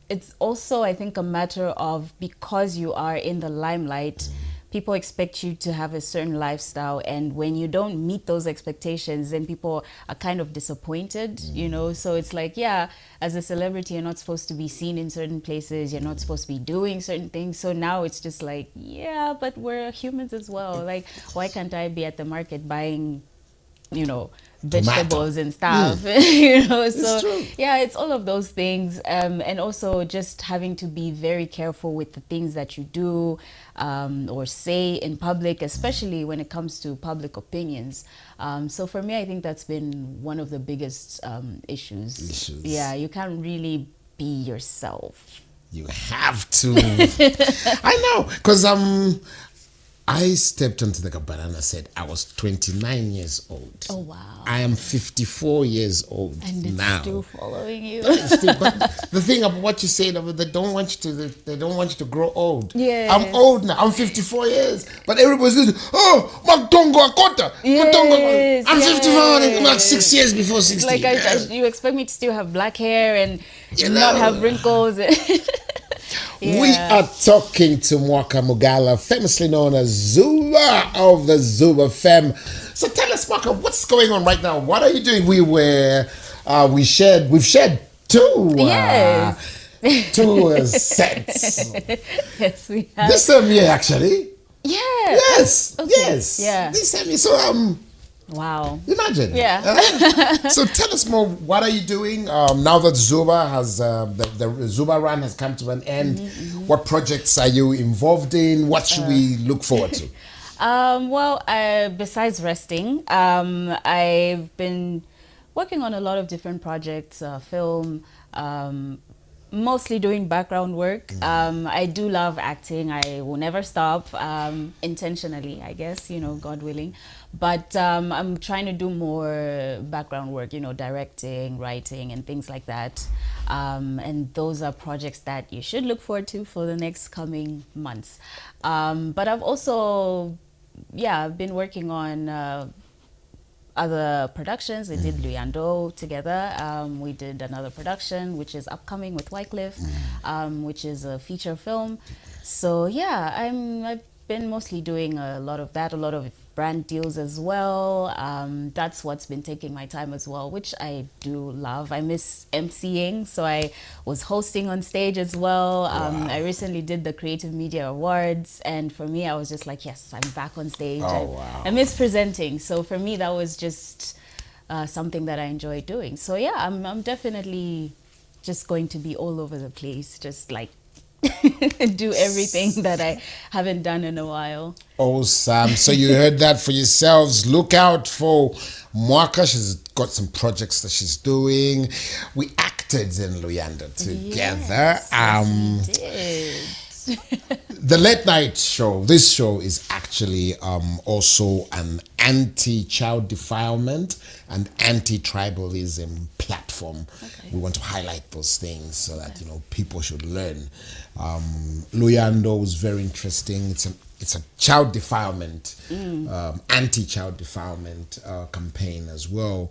it's also, I think, a matter of, because you are in the limelight, people expect you to have a certain lifestyle, and when you don't meet those expectations, then people are kind of disappointed, you know. So it's like, yeah, as a celebrity, you're not supposed to be seen in certain places, you're not supposed to be doing certain things. So now it's just like, yeah, but we're humans as well. Like, why can't I be at the market buying, you know, vegetables and stuff? You know, so yeah, it's all of those things, and also just having to be very careful with the things that you do or say in public, especially when it comes to public opinions. So for me, I think that's been one of the biggest issues. Yeah, you can't really be yourself. You have to. I know, because I stepped onto the cabana and I said I was 29 years old. Oh, wow. I am 54 years old and it's now. Still following you. But the thing about what you said, they don't want you to grow old. Yeah. I'm old now. I'm 54 years. But everybody's going, oh, Magtongo Akota. Yes, I'm 54. Not 6 years before 60. Like, you expect me to still have black hair and not have wrinkles. Yeah. We are talking to Mwaka Mugala, famously known as Zuba of the Zuba Fam. So tell us, Mwaka, what's going on right now? What are you doing? We've shared two sets. Yes, we have. This time year, actually. Yeah. Yes. Okay. Yes. Yeah. This time year. So wow. Imagine. Yeah. So tell us more. What are you doing now that Zuba has the Zuba run has come to an end? What projects are you involved in? What should we look forward to? Well, besides resting, I've been working on a lot of different projects, film, mostly doing background work. I do love acting. I will never stop, intentionally, I guess, you know, God willing. But I'm trying to do more background work, you know, directing, writing, and things like that. And those are projects that you should look forward to for the next coming months. But I've also, been working on other productions. We did Luyando together. We did another production, which is upcoming with Wycliffe, which is a feature film. So yeah, I've been mostly doing a lot of that, a lot of brand deals as well. That's what's been taking my time as well, which I do love. I miss emceeing, so I was hosting on stage as well. Wow. I recently did the Creative Media Awards, and for me, I was just like, yes, I'm back on stage. I miss presenting, so for me, that was just something that I enjoy doing. So yeah, I'm definitely just going to be all over the place, just like do everything that I haven't done in a while. Awesome. So you heard that for yourselves. Look out for Mwaka. She's got some projects that she's doing. We acted in Luyanda together. Yes, we did. The late night show, this show is actually also an anti-child defilement and anti-tribalism platform. Okay. We want to highlight those things so that, you know, people should learn. Luyando was very interesting. It's a child defilement, anti-child defilement campaign as well.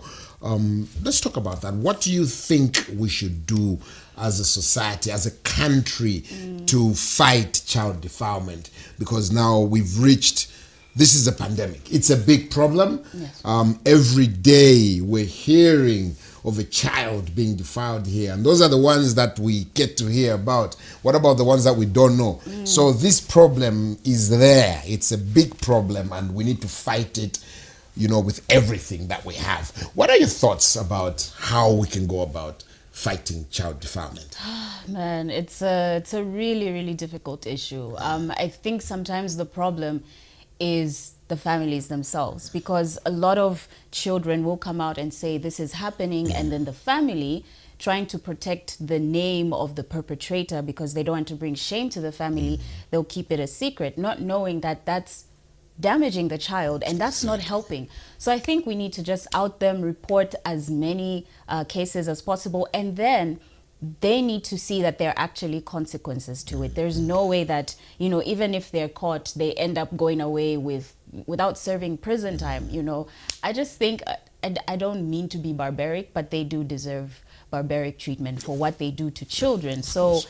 Let's talk about that. What do you think we should do as a society, as a country, to fight child defilement? Because now we've reached, this is a pandemic. It's a big problem. Yes. Every day we're hearing of a child being defiled here, and those are the ones that we get to hear about. What about the ones that we don't know? So this problem is there. It's a big problem, and we need to fight it, you know, with everything that we have. What are your thoughts about how we can go about fighting child defilement? Man, it's a really, really difficult issue. I think sometimes the problem is the families themselves, because a lot of children will come out and say this is happening, and then the family trying to protect the name of the perpetrator because they don't want to bring shame to the family, they'll keep it a secret, not knowing that that's damaging the child and that's not helping. So I think we need to just out them, report as many cases as possible, and then they need to see that there are actually consequences to it. There's no way that, you know, even if they're caught, they end up going away without serving prison time, you know. I just think, and I don't mean to be barbaric, but they do deserve barbaric treatment for what they do to children. So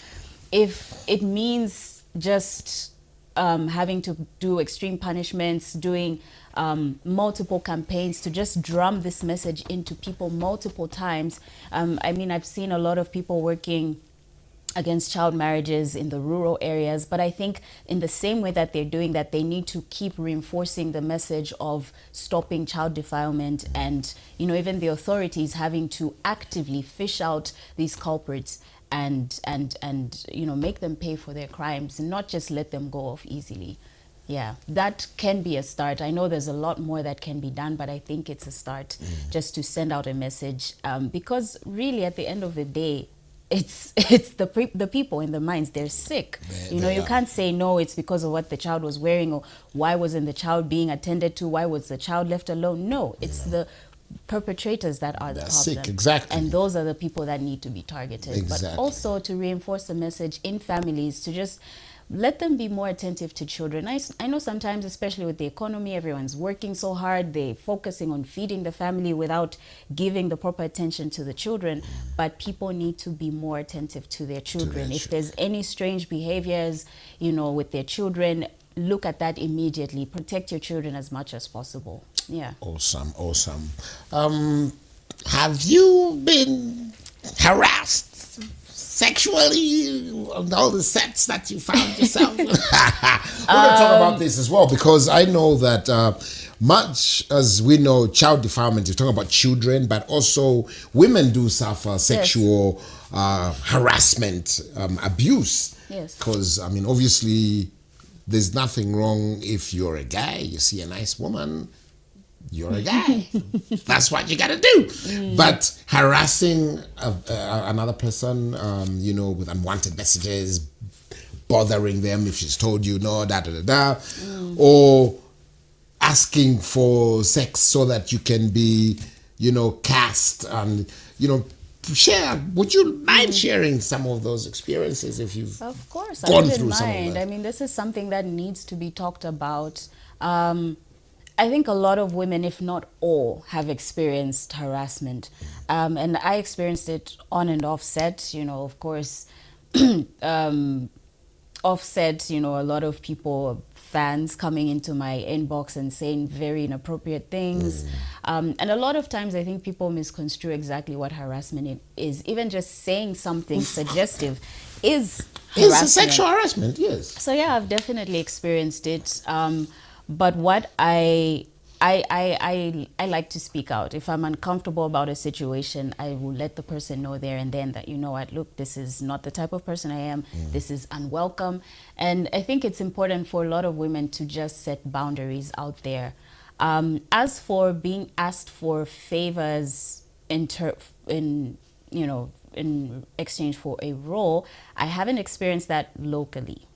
if it means just having to do extreme punishments, doing multiple campaigns to just drum this message into people multiple times. I mean, I've seen a lot of people working against child marriages in the rural areas, but I think in the same way that they're doing that, they need to keep reinforcing the message of stopping child defilement, and, you know, even the authorities having to actively fish out these culprits and you know, make them pay for their crimes and not just let them go off easily. Yeah, that can be a start. I know there's a lot more that can be done, but I think it's a start just to send out a message, because really at the end of the day, it's the people in the mines, they're sick. You know, you can't say, no, it's because of what the child was wearing, or why wasn't the child being attended to, why was the child left alone. No, it's the perpetrators that are the problem. Sick, exactly. And those are the people that need to be targeted. Exactly. But also to reinforce the message in families, to just let them be more attentive to children. I know sometimes, especially with the economy, everyone's working so hard, they're focusing on feeding the family without giving the proper attention to the children. But people need to be more attentive to their children. If there's any strange behaviors, you know, with their children, look at that immediately. Protect your children as much as possible. Yeah. Awesome, awesome. Have you been harassed sexually on all the sets that you found yourself? We're going to talk about this as well, because I know that much as we know child defilement, you're talking about children, but also women do suffer sexual harassment, abuse. Yes. Because, I mean, obviously, there's nothing wrong if you're a guy, you see a nice woman, you're a guy. That's what you gotta do. But harassing another person, you know, with unwanted messages, bothering them if she's told you no, or asking for sex so that you can be, you know, cast and, you know, share. Would you mind sharing some of those experiences if you've Of course, gone I through wouldn't some of mind. that? I mean, this is something that needs to be talked about. I think a lot of women, if not all, have experienced harassment. And I experienced it on and off set, you know, of course. Offset, you know, a lot of people, fans coming into my inbox and saying very inappropriate things. And a lot of times I think people misconstrue exactly what harassment is. Even just saying something suggestive is harassment. It's a sexual harassment, yes. So yeah, I've definitely experienced it. But what I like to speak out. If I'm uncomfortable about a situation, I will let the person know there and then that, you know what, look, this is not the type of person I am. This is unwelcome. And I think it's important for a lot of women to just set boundaries out there. As for being asked for favors in exchange for a role, I haven't experienced that locally.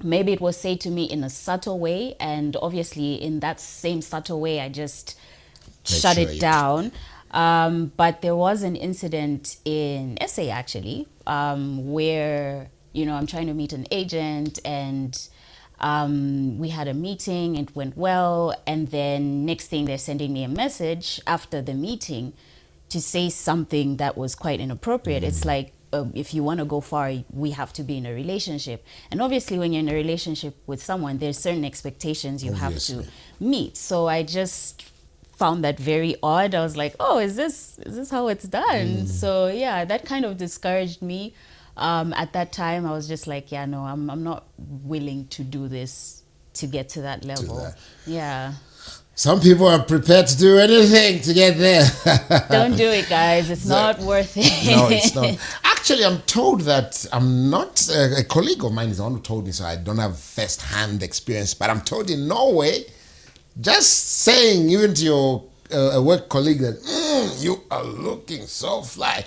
Maybe it was said to me in a subtle way, and obviously in that same subtle way, I just shut it down. But there was an incident in SA actually, where, you know, I'm trying to meet an agent, and we had a meeting, it went well, and then next thing they're sending me a message after the meeting to say something that was quite inappropriate. It's like, if you want to go far, we have to be in a relationship. And obviously when you're in a relationship with someone, there's certain expectations you have to meet. So I just found that very odd. I was like, oh, is this how it's done? So yeah, that kind of discouraged me. At that time, I was just like, yeah, no, I'm not willing to do this to get to that level. Yeah. Some people are prepared to do anything to get there. Don't do it, guys. It's not worth it. No, it's not. Actually, I'm told that I'm not, a colleague of mine is the one who told me, so I don't have first-hand experience, but I'm told in Norway, just saying even to your a work colleague that you are looking so fly.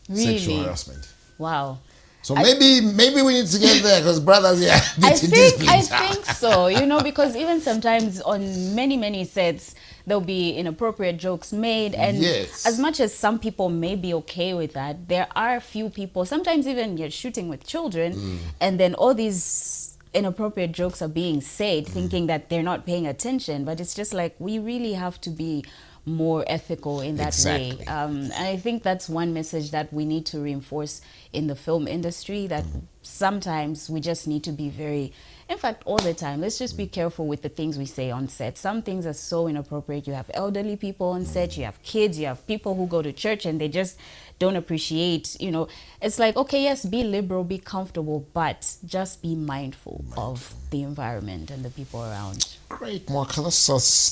Really? Sexual harassment. Wow. So maybe we need to get there because brothers here. I think so. You know, because even sometimes on many sets there'll be inappropriate jokes made, and as much as some people may be okay with that, there are a few people. Sometimes even you're shooting with children, and then all these inappropriate jokes are being said, thinking that they're not paying attention. But it's just like we really have to be more ethical in that way. And I think that's one message that we need to reinforce in the film industry, that sometimes we just need to be very, in fact, all the time, let's just be careful with the things we say on set. Some things are so inappropriate. You have elderly people on set, you have kids, you have people who go to church and they just don't appreciate, you know. It's like, okay, yes, be liberal, be comfortable, but just be mindful of the environment and the people around. Great, Mwaka.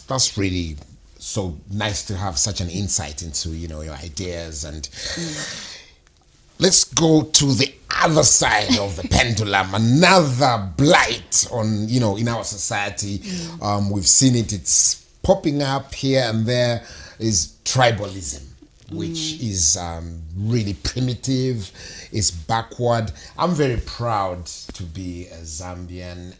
That's really so nice to have such an insight into, you know, your ideas. And let's go to the other side of the pendulum. Another blight on, you know, in our society. We've seen it. It's popping up here and there. Is tribalism, which is really primitive. It's backward. I'm very proud to be a Zambian.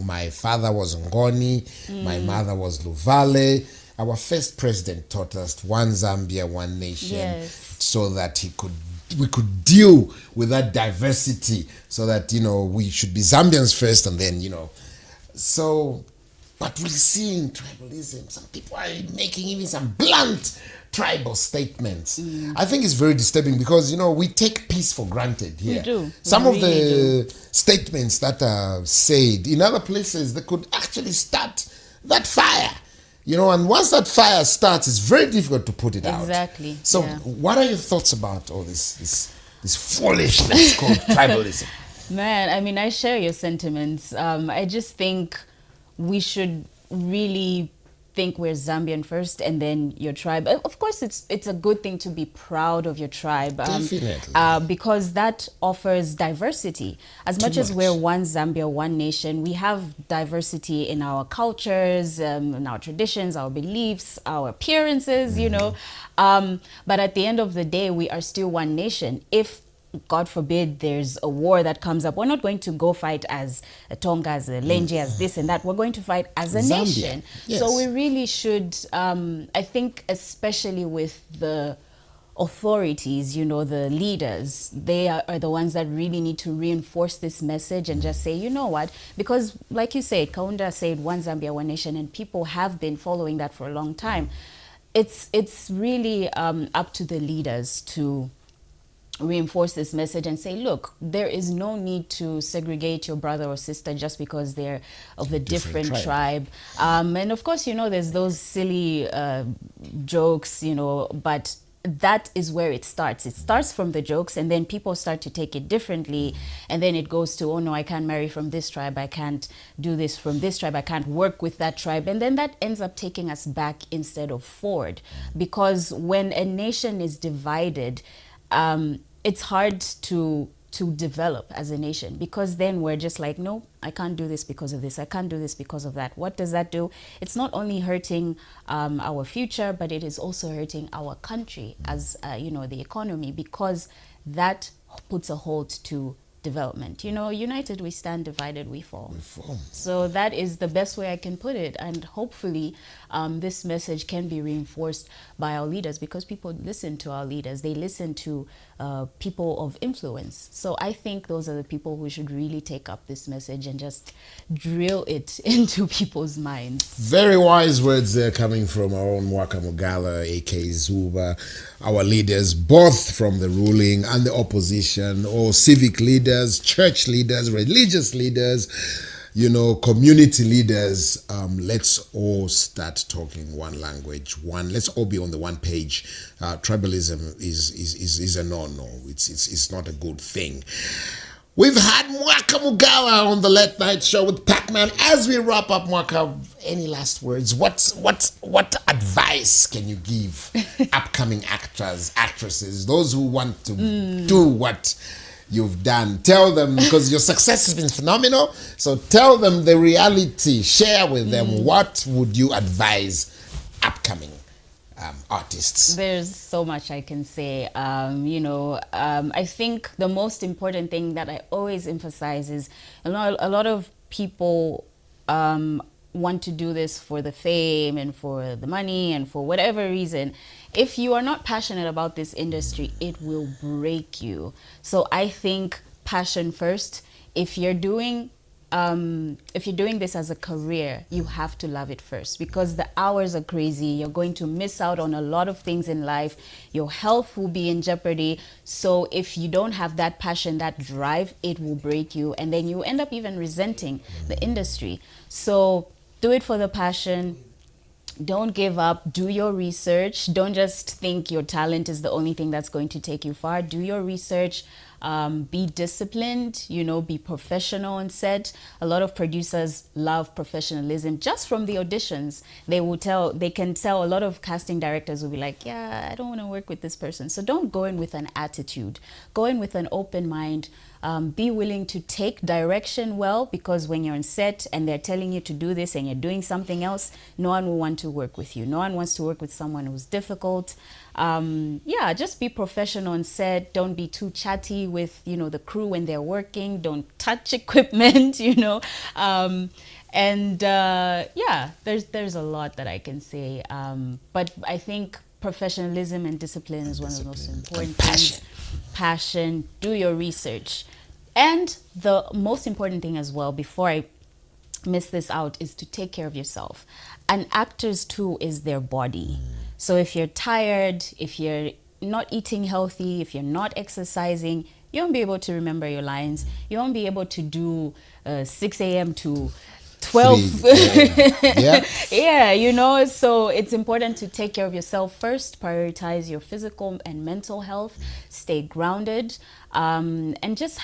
My father was Ngoni. My mother was Luvale. Our first president taught us one Zambia, one nation, so that we could deal with that diversity, so that, you know, we should be Zambians first and then, you know. So, but we're seeing tribalism. Some people are making even some blunt tribal statements. I think it's very disturbing because, you know, we take peace for granted here. We do. Some of the statements that are said in other places, they could actually start that fire. You know, and once that fire starts, it's very difficult to put it out. Exactly. So, what are your thoughts about all this foolishness called tribalism? Man, I mean, I share your sentiments. I just think we should really think we're Zambian first and then your tribe. Of course, it's a good thing to be proud of your tribe. Definitely. Because that offers diversity. As much as we're one Zambia, one nation, we have diversity in our cultures, in our traditions, our beliefs, our appearances, you know. But at the end of the day, we are still one nation. If God forbid there's a war that comes up, we're not going to go fight as a Tonga, as a Lenje, as this and that. We're going to fight as a Zambia. nation. So we really should, I think, especially with the authorities, you know, the leaders, they are the ones that really need to reinforce this message and just say, you know what, because like you said, Kaunda said one Zambia, one nation, and people have been following that for a long time. It's really up to the leaders to reinforce this message and say, look, there is no need to segregate your brother or sister just because they're of a different tribe. And of course, you know, there's those silly jokes, you know, but that is where it starts. It starts from the jokes, and then people start to take it differently, and then it goes to, oh no, I can't marry from this tribe, I can't do this from this tribe, I can't work with that tribe, and then that ends up taking us back instead of forward. Because when a nation is divided, it's hard to develop as a nation, because then we're just like, no, I can't do this because of this, I can't do this because of that. What does that do? It's not only hurting our future, but it is also hurting our country as, you know, the economy, because that puts a halt to development. You know, united we stand, divided we fall. So that is the best way I can put it, and hopefully this message can be reinforced by our leaders, because people listen to our leaders, they listen to people of influence. So I think those are the people who should really take up this message and just drill it into people's minds. Very wise words there coming from our own Mwaka Mugala, aka Zuba, our leaders, both from the ruling and the opposition, or civic leaders, church leaders, religious leaders, you know, community leaders. Let's all start talking one language. Let's all be on the one page. Tribalism is a no-no. It's not a good thing. We've had Mwaka Mugala on the Late Night Show with Pacman. As we wrap up, Mwaka, any last words? What advice can you give upcoming actors, actresses, those who want to do what you've done? Tell them, because your success has been phenomenal, so tell them the reality. Share with them, what would you advise upcoming artists? There's so much I can say. I think the most important thing that I always emphasize is a lot of people want to do this for the fame and for the money and for whatever reason. If you are not passionate about this industry, it will break you. So I think passion first. If you're doing this as a career, you have to love it first, because the hours are crazy. You're going to miss out on a lot of things in life. Your health will be in jeopardy. So if you don't have that passion, that drive, it will break you. And then you end up even resenting the industry. So do it for the passion. Don't give up. Do your research. Don't just think your talent is the only thing that's going to take you far. Do your research. Be disciplined, be professional on set. A lot of producers love professionalism just from the auditions. They can tell. A lot of casting directors will be like, yeah, I don't want to work with this person. So don't go in with an attitude. Go in with an open mind. Be willing to take direction well, because when you're on set and they're telling you to do this and you're doing something else, no one will want to work with you. No one wants to work with someone who's difficult. Just be professional on set. Don't be too chatty with, the crew when they're working. Don't touch equipment, there's a lot that I can say. But I think professionalism and discipline is one of the most important things. Passion, do your research. And the most important thing as well, before I miss this out, is to take care of yourself. An actor's tool is their body. So if you're tired, if you're not eating healthy, if you're not exercising, you won't be able to remember your lines. You won't be able to do 6 a.m. to 12. Yeah. So it's important to take care of yourself first, prioritize your physical and mental health, stay grounded, and just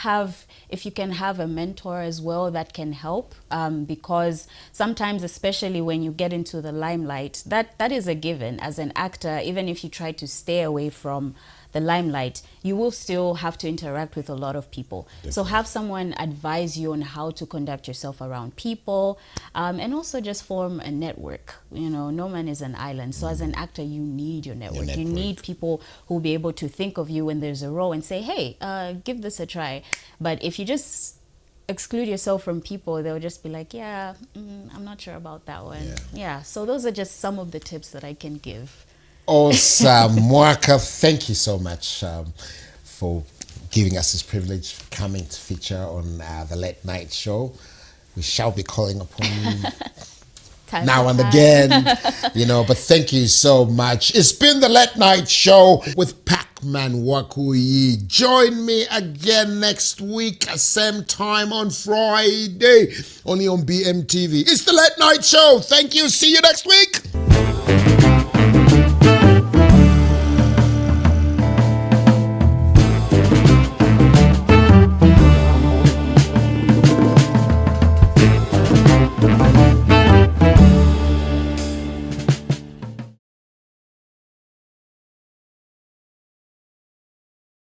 if you can have a mentor as well, that can help, because sometimes, especially when you get into the limelight, that is a given. As an actor, even if you try to stay away from the limelight, you will still have to interact with a lot of people. Definitely. So have someone advise you on how to conduct yourself around people, and also just form a network. No man is an island. So as an actor, you need your network. You need people who will be able to think of you when there's a role and say, hey, give this a try. But if you just exclude yourself from people, they'll just be like, I'm not sure about that one. Yeah. So those are just some of the tips that I can give. Awesome. Mwaka, thank you so much for giving us this privilege, coming to feature on the Late Night Show. We shall be calling upon you now and again, but thank you so much. It's been the Late Night Show with Pacman Wakuyi. Join me again next week, same time on Friday, only on BMTV. It's the Late Night Show. Thank you. See you next week.